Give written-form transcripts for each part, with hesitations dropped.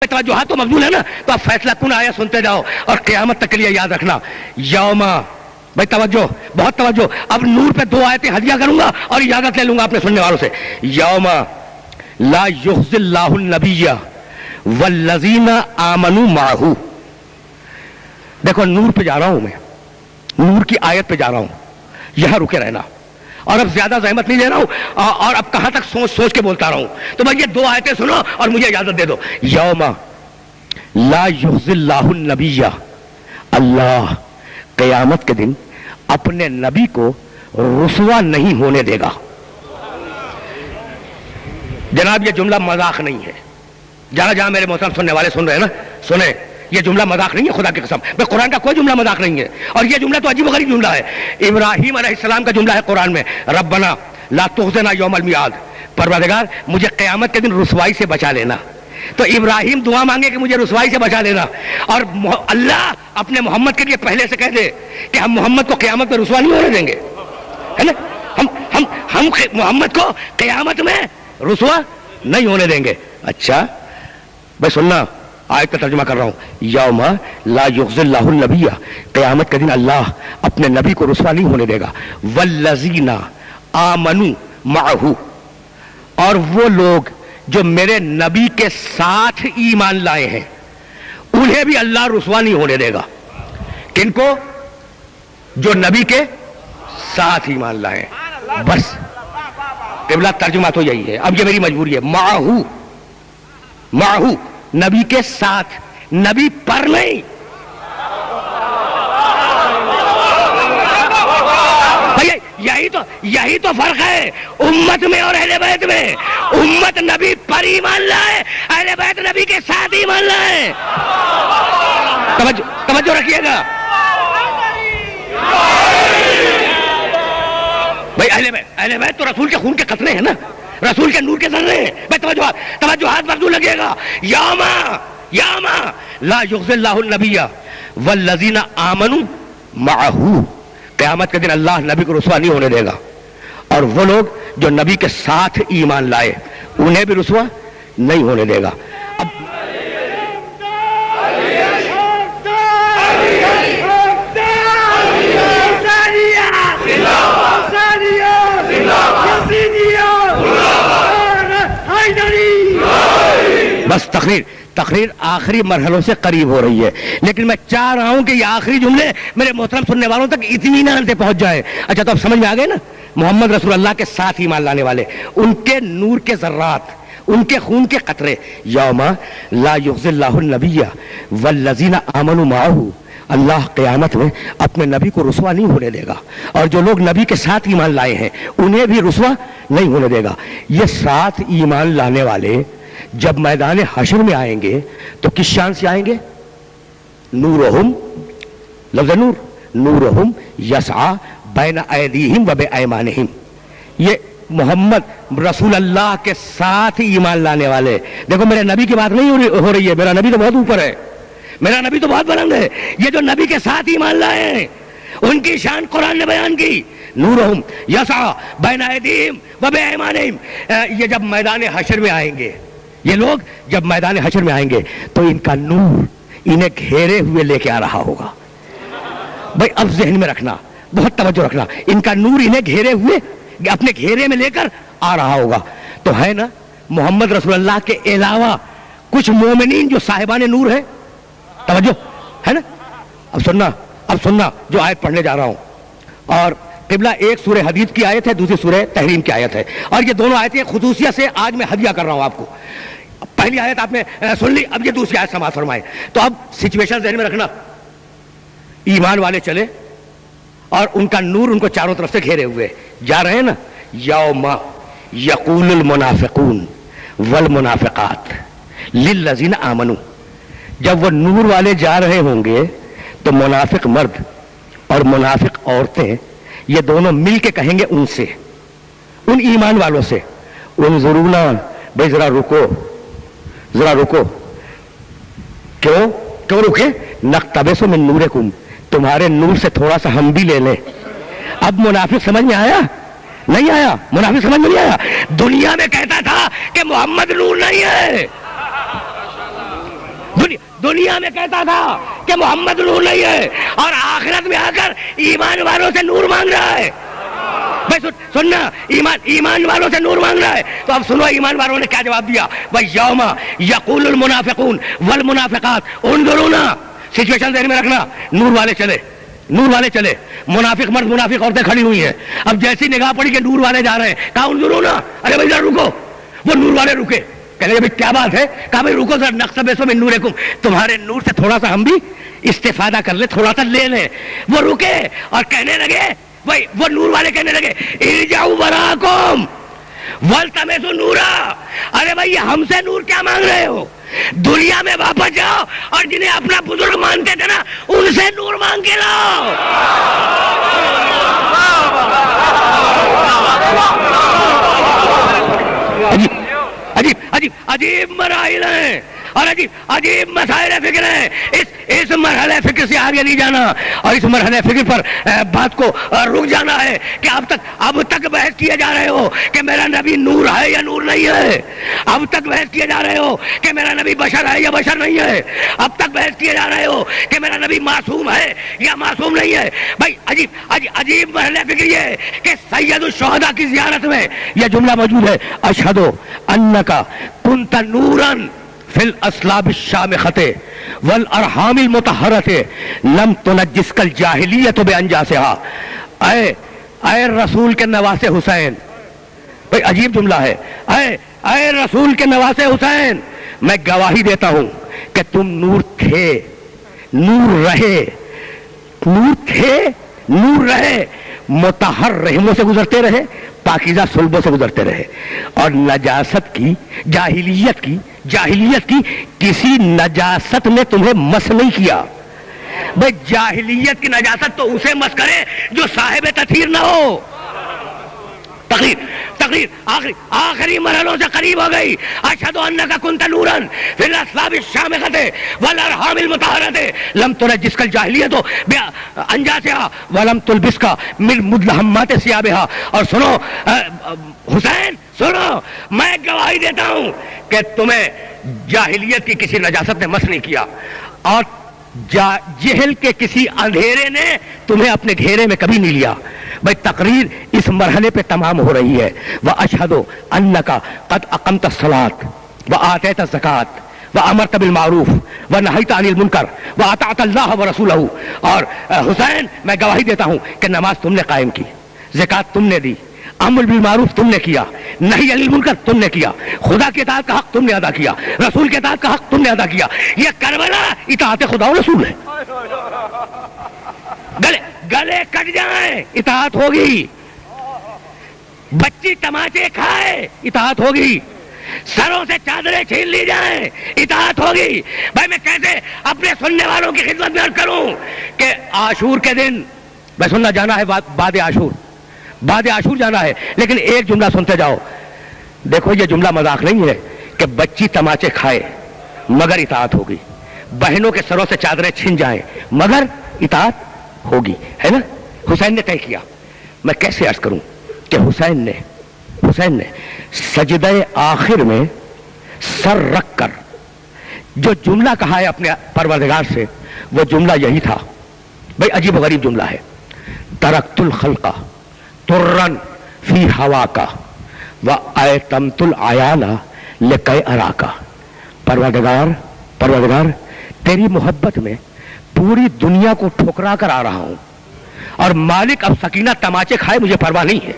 بھائی توجہات تو مقبول ہے نا؟ تو آپ فیصلہ کن آیا سنتے جاؤ اور قیامت تک کے لیے یاد رکھنا. یوما، بھائی توجہ، بہت توجہ. اب نور پہ 2 آیتیں ہدیہ کروں گا اور اجازت لے لوں گا اپنے سننے والوں سے. یوما لا یخزی اللہ النبی والذین آمنوا معہ. دیکھو نور پہ جا رہا ہوں میں، نور کی آیت پہ جا رہا ہوں، یہاں رکے رہنا. اور اب زیادہ زحمت نہیں لے رہا ہوں، اور اب کہاں تک سوچ سوچ کے بولتا رہا ہوں. تو بھائی یہ 2 آیتیں سنو اور مجھے اجازت دے دو. یوما لا یخزی اللہ النبی، اللہ قیامت کے دن اپنے نبی کو رسوا نہیں ہونے دے گا. جناب یہ جملہ مذاق نہیں ہے. جہاں میرے محترم سننے والے سن رہے ہیں نا، سنیں، یہ جملہ مذاق نہیں ہے، خدا کی قسم. بھائی قرآن کا کوئی جملہ مذاق نہیں ہے، اور یہ جملہ تو عجیب و غریب جملہ ہے. ابراہیم علیہ السلام کا جملہ ہے قرآن میں، ربنا لا تخزنا یوم المیعاد، پروردگار مجھے قیامت کے دن رسوائی سے بچا لینا. تو ابراہیم دعا مانگے کہ مجھے رسوائی سے بچا لینا، اور اللہ اپنے محمد کے لیے پہلے سے کہہ دے کہ ہم محمد کو قیامت میں رسوا نہیں ہونے دیں گے، ہے نا؟ ہم محمد کو قیامت میں رسوا نہیں ہونے دیں گے. اچھا بھائی سننا، آیت کا ترجمہ کر رہا ہوں. یوم لا یخزی اللہ النبی، قیامت کے دن اللہ اپنے نبی کو رسوا نہیں ہونے دے گا. والذین آمنوا معہ، اور وہ لوگ جو میرے نبی کے ساتھ ایمان لائے ہیں انہیں بھی اللہ رسوا نہیں ہونے دے گا. کن کو؟ جو نبی کے ساتھ ایمان لائے ہیں. بس قبلہ ترجمہ تو یہی ہے. اب یہ میری مجبوری ہے. معہ، معہ نبی کے ساتھ، نبی پر نہیں. یہی تو فرق ہے امت میں اور اہل بیت میں. امت نبی پر ایمان لائے، اہل بیت نبی کے ساتھ ایمان لائے. توجہ رکھیے گا بھائی. اہل بیت تو رسول کے خون کے قطرے ہیں نا، رسول کے نور کے ذرے ہیں. بھائی توجہات مقبول لگے گا. یوما لا یخزی اللہ النبی والذین آمنوا معہ، قیامت کے دن اللہ نبی کو رسوا نہیں ہونے دے گا، اور وہ لوگ جو نبی کے ساتھ ایمان لائے انہیں بھی رسوا نہیں ہونے دے گا. اب بس تقریر آخری مرحلوں سے قریب ہو رہی ہے، لیکن میں چاہ رہا ہوں کہ یہ آخری جملے میرے محترم سننے والوں تک اطمینان سے پہنچ جائے. اچھا تو اب سمجھ میں آ گئے نا؟ محمد رسول اللہ کے ساتھ ایمان لانے والے، ان کے نور کے ذرات، ان کے خون کے قطرے. یوم لا یخزی اللہ النبی والذین آمنوا معہ، اللہ قیامت میں اپنے نبی کو رسوا نہیں ہونے دے گا، اور جو لوگ نبی کے ساتھ ایمان لائے ہیں انہیں بھی رسوا نہیں ہونے دے گا. یہ ساتھ ایمان لانے والے جب میدان حشر میں آئیں گے تو کس شان سے آئیں گے؟ نورہم، لفظ نور، نورہم یسعی بین ایدیہم و بایمانہم. یہ محمد رسول اللہ کے ساتھ ایمان لانے والے. دیکھو میرے نبی کی بات نہیں ہو رہی ہے، میرا نبی تو بہت اوپر ہے، میرا نبی تو بہت بلند ہے. یہ جو نبی کے ساتھ ایمان لائے ہیں ان کی شان قرآن نے بیان کی. نورہم یسعی بین ایدیہم و بایمانہم. یہ جب میدان حشر میں آئیں گے، یہ لوگ جب میدان حشر میں آئیں گے تو ان کا نور انہیں گھیرے ہوئے لے کے آ رہا ہوگا. بھائی اب ذہن میں رکھنا، بہت توجہ رکھنا، ان کا نور انہیں گھیرے ہوئے اپنے گھیرے میں لے کر آ رہا ہوگا. تو ہے نا محمد رسول اللہ کے علاوہ کچھ مومنین جو صاحبان نور ہیں؟ توجہ ہے نا. اب سننا جو آیت پڑھنے جا رہا ہوں. اور قبلہ ایک سورہ حدید کی آیت ہے، دوسری سورہ تحریم کی آیت ہے، اور یہ دونوں آیتیں خصوصیت سے آج میں ہدیہ کر رہا ہوں آپ کو. پہلی آیت آپ نے سن لی، اب یہ دوسری آیت سماعت فرمائے. تو اب سچویشن ذہن میں رکھنا. ایمان والے چلے اور ان کا نور ان کو چاروں طرف سے گھیرے ہوئے جا رہے ہیں نا. یوم یقول المنافقون والمنافقات للذین آمنوا، جب وہ نور والے جا رہے ہوں گے تو منافق مرد اور منافق عورتیں یہ دونوں مل کے کہیں گے ان سے، ان ایمان والوں سے، انظرونا، بھائی ذرا رکو، ذرا رکو. کیوں رکے؟ نقتبس من نورکم، تمہارے نور سے تھوڑا سا ہم بھی لے لیں. اب منافق سمجھ میں آیا؟ نہیں آیا؟ منافق سمجھ میں نہیں آیا. دنیا میں کہتا تھا کہ محمد نور نہیں ہے، دنیا میں کہتا تھا کہ محمد نور نہیں ہے، اور آخرت میں آ کر ایمان والوں سے نور مانگ رہا ہے۔ بھائی سننا، ایمان والوں سے نور مانگ رہا ہے۔ تو اب سنو ایمان والوں نے کیا جواب دیا، وَيَوْمَ يَقُولُ الْمُنَافِقُونَ وَالْمُنَافِقَاتُ انظُرُونَا، سچویشن ذہن میں رکھنا، نور والے چلے، منافق مرد منافق عورتیں کھڑی ہوئی ہیں۔ اب جیسی نگاہ پڑی کہ نور والے جا رہے ہیں، کہا انظرونا، ارے بھائی ذرا رکو۔ وہ نور والے رکے، کہنے لگے بھائی کیا بات ہے، کہا بھائی رکو ذرا، نقتبس من نورکم، تمہارے نور سے تھوڑا سا ہم بھی استفادہ کر لیں، تھوڑا سا لے لیں۔ وہ رکے اور کہنے لگے، وہ نور والے کہنے لگے ارجعوا وراءکم والتمسوا نورا، ارے بھائی ہم سے نور کیا مانگ رہے ہو، دنیا میں واپس جاؤ اور جنہیں اپنا بزرگ مانتے تھے نا ان سے نور مانگ کے لاؤ۔ عجیب مراحل ہیں اور عجیب مسائل فکر ہیں۔ اس مرحلہ فکر سے آگے نہیں جانا، اور اس مرحلہ فکر پر بات کو رک جانا ہے کہ اب تک بحث کیے جا رہے ہو کہ میرا نبی نور ہے یا نور نہیں ہے، اب تک بحث کیے جا رہے ہو کہ میرا نبی بشر ہے یا بشر نہیں ہے، اب تک بحث کیے جا رہے ہو کہ میرا نبی معصوم ہے یا معصوم نہیں ہے۔ بھائی عجیب مرحلہ فکر یہ ہے کہ سید الشہداء کی زیارت میں یہ جملہ موجود ہے، اشہد انک کنت نورا فی الاسلاب الشامخۃ والارحام المطہرۃ لم تنجسک الجاہلیۃ بانجاسها۔ اے رسول کے نواسے حسین، بھئی عجیب جملہ ہے، اے رسول کے نواسے حسین، میں گواہی دیتا ہوں کہ تم نور تھے، نور رہے، مطہر رحموں سے گزرتے رہے، پاکیزہ صلبوں سے گزرتے رہے، اور نجاست کی، جاہلیت کی کسی نجاست نے تمہیں مس نہیں کیا۔ بھئی جاہلیت کی نجاست تو اسے مس کرے جو صاحب تطہیر نہ ہو۔ تقریر آخری مرحلوں سے قریب ہو گئی۔ اشہد انک کنت نورا فی الاسلاب الشامخۃ والارحام المطہرۃ لم تنجسک الجاہلیۃ بانجاسها ولم تلبسک من مدلہمات ثیابها۔ اور سنو حسین، سنو، میں گواہی دیتا ہوں کہ تمہیں جاہلیت کی کسی نجاست نے مس نہیں کیا، اور جہل کے کسی اندھیرے نے تمہیں اپنے گھیرے میں کبھی نہیں لیا۔ بھئی تقریر اس مرحلے پہ تمام ہو رہی ہے۔ وَأَشْهَدُ أَنَّكَ قَدْ أَقَمْتَ الصَّلَاةَ وَآتَيْتَ الزَّكَاةَ وَأَمَرْتَ بِالْمَعْرُوفِ وَنَهَيْتَ عَنِ الْمُنكَرِ وَأَطَعْتَ اللَّهَ وَرَسُولَهُ۔ اور حسین میں گواہی دیتا ہوں کہ نماز تم نے قائم کی، زکوٰۃ تم نے دی، امر بالمعروف تم نے کیا، نہی عن المنکر تم نے کیا، خدا کی اطاعت کا حق تم نے ادا کیا، رسول کی اطاعت کا حق تم نے ادا کیا۔ یہ کربلا اطاعت خدا و رسول ہے۔ گلے کٹ جائیں اطاعت ہوگی، بچی تماچے کھائے اطاعت ہوگی، سروں سے چادریں چھین لی جائیں اطاعت ہوگی۔ بھائی میں کیسے اپنے سننے والوں کی خدمت میں عرض کروں کہ عاشور کے دن میں سننا جانا ہے، بعد عاشور جانا ہے، لیکن ایک جملہ سنتے جاؤ۔ دیکھو یہ جملہ مذاق نہیں ہے کہ بچی تماچے کھائے مگر اطاعت ہوگی، بہنوں کے سروں سے چادریں چھن جائیں مگر اطاعت ہوگی، ہے نا؟ حسین نے طے کیا۔ میں کیسے عرض کروں کہ حسین نے سجدہ آخر میں سر رکھ کر جو جملہ کہا ہے اپنے پروردگار سے، وہ جملہ یہی تھا۔ بھئی عجیب و غریب جملہ ہے، ترکت الخلق ترن فی ہواکا وایتمت العیانا لکی اراکا۔ پروردگار تیری محبت میں پوری دنیا کو ٹھکرا کر آ رہا ہوں، اور مالک اب سکینہ تماچے کھائے مجھے پرواہ نہیں ہے،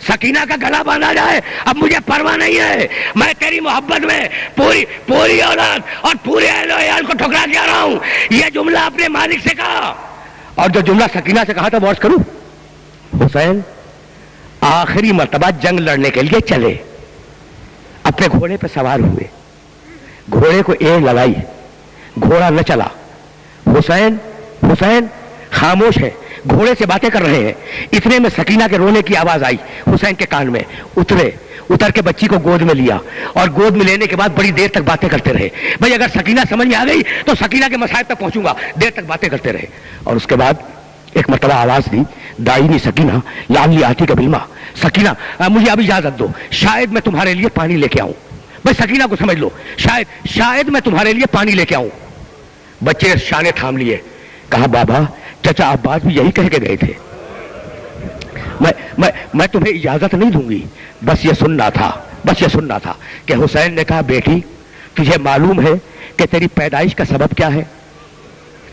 سکینہ کا گلا باندھا جائے اب مجھے پرواہ نہیں ہے، میں تیری محبت میں پوری اولاد اور پورے اہل و عیال کو ٹھکرا کے آ رہا ہوں۔ یہ جملہ اپنے مالک سے کہا، اور جو جملہ سکینہ سے کہا تھا وہ عرض کروں۔ حسین آخری مرتبہ جنگ لڑنے کے لیے چلے، اپنے گھوڑے پہ سوار ہوئے، گھوڑے کو ایڑ لگائی، گھوڑا نہ چلا۔ حسین خاموش ہے، گھوڑے سے باتیں کر رہے ہیں، اتنے میں سکینہ کے رونے کی آواز آئی حسین کے کان میں، اتر کے بچی کو گود میں لیا، اور گود میں لینے کے بعد بڑی دیر تک باتیں کرتے رہے۔ بھئی اگر سکینہ سمجھ میں آ گئی تو سکینہ کے مسائل تک پہنچوں گا، دیر تک باتیں کرتے رہے۔ اور اس کے بعد ایک مرتبہ آواز دی، دائنی سکینہ لعلی آتی کا بالماء، سکینہ مجھے اب اجازت دو، شاید میں تمہارے لیے پانی لے کے آؤں۔ بھائی سکینہ کو سمجھ لو، شاید میں تمہارے لیے پانی لے کے آؤں۔ بچے نے شانے تھام لیے، کہا بابا چچا عباس بھی یہی کہہ کے گئے تھے، میں تمہیں اجازت نہیں دوں گی، بس یہ سننا تھا کہ حسین نے کہا بیٹی تجھے معلوم ہے کہ تیری پیدائش کا سبب کیا ہے؟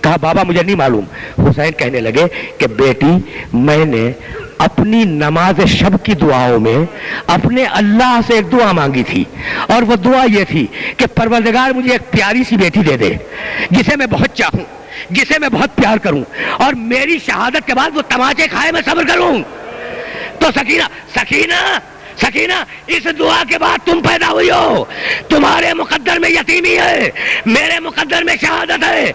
کہا بابا مجھے نہیں معلوم۔ حسین کہنے لگے کہ بیٹی میں نے اپنی نماز شب کی دعاؤں میں اپنے اللہ سے ایک دعا مانگی تھی، اور وہ دعا یہ تھی کہ پروردگار مجھے ایک پیاری سی بیٹی دے دے جسے میں بہت چاہوں، جسے میں بہت پیار کروں، اور میری شہادت کے بعد وہ تماچے کھائے میں صبر کروں۔ تو سکینہ اس دعا کے بعد تم پیدا ہوئی ہو، تمہارے مقدر میں یتیمی ہے، میرے مقدر میں شہادت ہے۔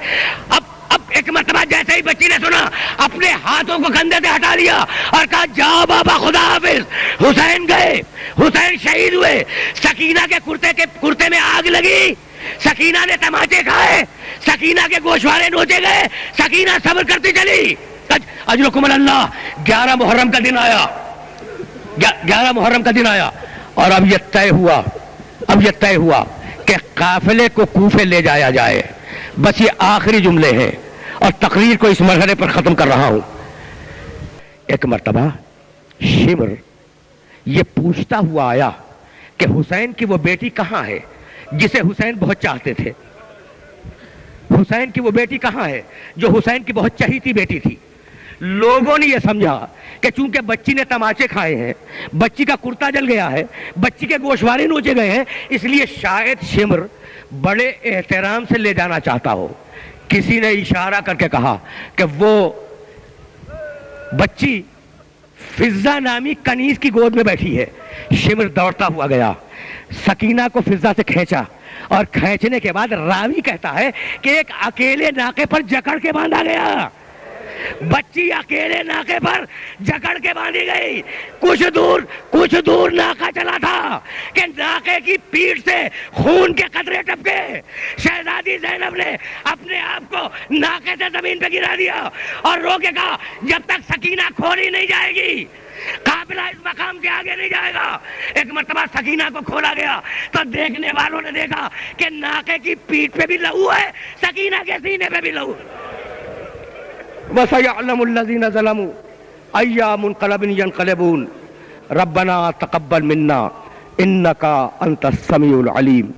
اب ایک مرتبہ جیسے ہی بچی نے سنا اپنے ہاتھوں کو کندھے سے ہٹا لیا اور کہا جاؤ بابا خدا حافظ۔ حسین گئے، حسین شہید ہوئے، سکینہ کے کرتے میں آگ لگی، سکینہ نے تماچے کھائے، سکینہ کے گوشوارے نوچے گئے، سکینہ صبر کرتی چلی۔ اجرکم اللہ۔ 11 محرم کا دن آیا، 11 محرم کا دن آیا، اور اب یہ طے ہوا کہ قافلے کو کوفے لے جایا جائے۔ بس یہ آخری جملے ہیں اور تقریر کو اس مرحلے پر ختم کر رہا ہوں۔ ایک مرتبہ شمر یہ پوچھتا ہوا آیا کہ حسین کی وہ بیٹی کہاں ہے جسے حسین بہت چاہتے تھے؟ حسین کی وہ بیٹی کہاں ہے جو حسین کی بہت چہیتی بیٹی تھی؟ لوگوں نے یہ سمجھا کہ چونکہ بچی نے تماچے کھائے ہیں، بچی کا کرتا جل گیا ہے، بچی کے گوشوارے نوچے گئے ہیں، اس لیے شاید شمر بڑے احترام سے لے جانا چاہتا ہو۔ کسی نے اشارہ کر کے کہا کہ وہ بچی فضہ نامی کنیز کی گود میں بیٹھی ہے۔ شمر دوڑتا ہوا گیا، سکینہ کو فضہ سے کھینچا، اور کھینچنے کے بعد راوی کہتا ہے کہ ایک اکیلے ناقے پر جکڑ کے باندھا گیا۔ بچی اکیلے ناقے پر جکڑ کے باندھی گئی۔ کچھ دور ناقہ چلا تھا کہ ناقے کی پیٹھ سے خون کے قطرے ٹپکے۔ شہزادی زینب نے اپنے آپ کو ناقے سے زمین پہ گرا دیا اور رو کے کہا جب تک سکینہ کھولی نہیں جائے گی قافلہ اس مقام سے آگے نہیں جائے گا۔ ایک مرتبہ سکینہ کو کھولا گیا تو دیکھنے والوں نے دیکھا کہ ناقے کی پیٹھ پہ بھی لہو ہے، سکینہ کے سینے پہ بھی لہو۔ وَسَيَعْلَمُ الَّذِينَ ظَلَمُوا أَيَّ مُنقَلَبٍ يَنقَلِبُونَ رَبَّنَا تَقَبَّلْ مِنَّا إِنَّكَ أَنْتَ السَّمِيعُ الْعَلِيمُ۔